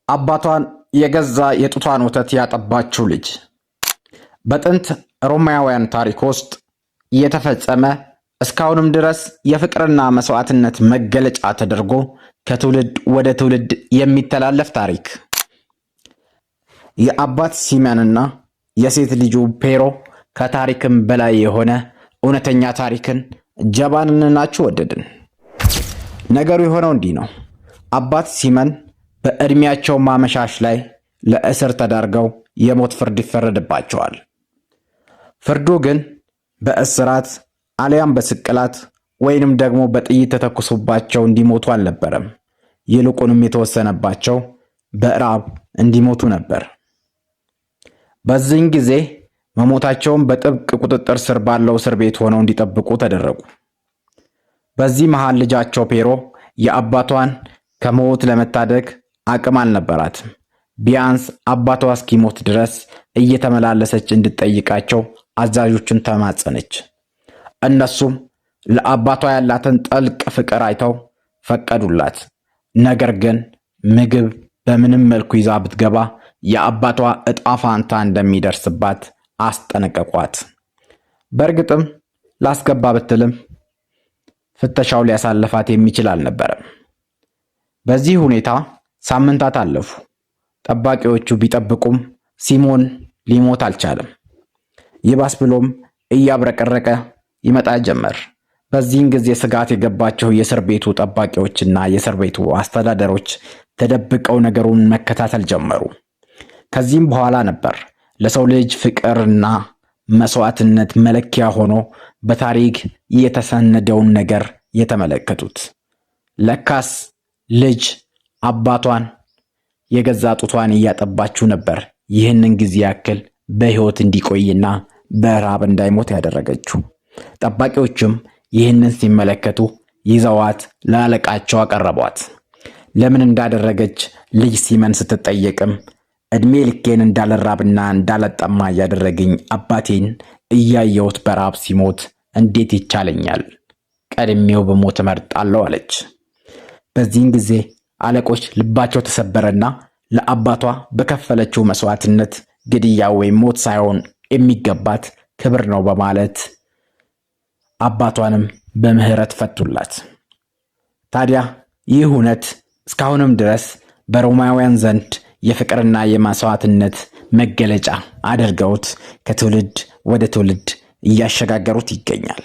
አባቷን የገዛ የጡቷን ወተት ያጠባችው ልጅ በጥንት ሮማውያን ታሪክ ውስጥ የተፈጸመ እስካሁንም ድረስ የፍቅርና መስዋዕትነት መገለጫ ተደርጎ ከትውልድ ወደ ትውልድ የሚተላለፍ ታሪክ። የአባት ሲመንና የሴት ልጁ ፔሮ ከታሪክም በላይ የሆነ እውነተኛ ታሪክን ጀባንንናችሁ ወደድን። ነገሩ የሆነው እንዲህ ነው። አባት ሲመን በእድሜያቸው ማመሻሽ ላይ ለእስር ተዳርገው የሞት ፍርድ ይፈረድባቸዋል። ፍርዱ ግን በእስራት አሊያም በስቅላት ወይንም ደግሞ በጥይት ተተኩሶባቸው እንዲሞቱ አልነበረም። ይልቁንም የተወሰነባቸው በራብ እንዲሞቱ ነበር። በዚህን ጊዜ መሞታቸውን በጥብቅ ቁጥጥር ስር ባለው እስር ቤት ሆነው እንዲጠብቁ ተደረጉ። በዚህ መሃል ልጃቸው ፔሮ የአባቷን ከሞት ለመታደግ አቅም አልነበራትም። ቢያንስ አባቷ እስኪሞት ድረስ እየተመላለሰች እንድትጠይቃቸው አዛዦቹን ተማጸነች። እነሱም ለአባቷ ያላትን ጥልቅ ፍቅር አይተው ፈቀዱላት። ነገር ግን ምግብ በምንም መልኩ ይዛ ብትገባ የአባቷ ዕጣ ፋንታ እንደሚደርስባት አስጠነቀቋት። በእርግጥም ላስገባ ብትልም ፍተሻው ሊያሳልፋት የሚችል አልነበረም። በዚህ ሁኔታ ሳምንታት አለፉ። ጠባቂዎቹ ቢጠብቁም ሲሞን ሊሞት አልቻለም። ይባስ ብሎም እያብረቀረቀ ይመጣ ጀመር። በዚህን ጊዜ ስጋት የገባቸው የእስር ቤቱ ጠባቂዎችና የእስር ቤቱ አስተዳደሮች ተደብቀው ነገሩን መከታተል ጀመሩ። ከዚህም በኋላ ነበር ለሰው ልጅ ፍቅርና መስዋዕትነት መለኪያ ሆኖ በታሪክ የተሰነደውን ነገር የተመለከቱት። ለካስ ልጅ አባቷን የገዛ ጡቷን እያጠባችው ነበር ይህንን ጊዜ ያክል በሕይወት እንዲቆይና በረሃብ እንዳይሞት ያደረገችው። ጠባቂዎችም ይህንን ሲመለከቱ ይዘዋት ለአለቃቸው አቀረቧት። ለምን እንዳደረገች ልጅ ሲመን ስትጠየቅም እድሜ ልኬን እንዳልራብና እንዳልጠማ እያደረገኝ አባቴን እያየሁት በረሃብ ሲሞት እንዴት ይቻለኛል? ቀድሜው በሞት እመርጣለሁ አለች። በዚህን ጊዜ አለቆች ልባቸው ተሰበረና ለአባቷ በከፈለችው መስዋዕትነት ግድያ ወይም ሞት ሳይሆን የሚገባት ክብር ነው በማለት አባቷንም በምህረት ፈቱላት። ታዲያ ይህ እውነት እስካሁንም ድረስ በሮማውያን ዘንድ የፍቅርና የመስዋዕትነት መገለጫ አድርገውት ከትውልድ ወደ ትውልድ እያሸጋገሩት ይገኛል።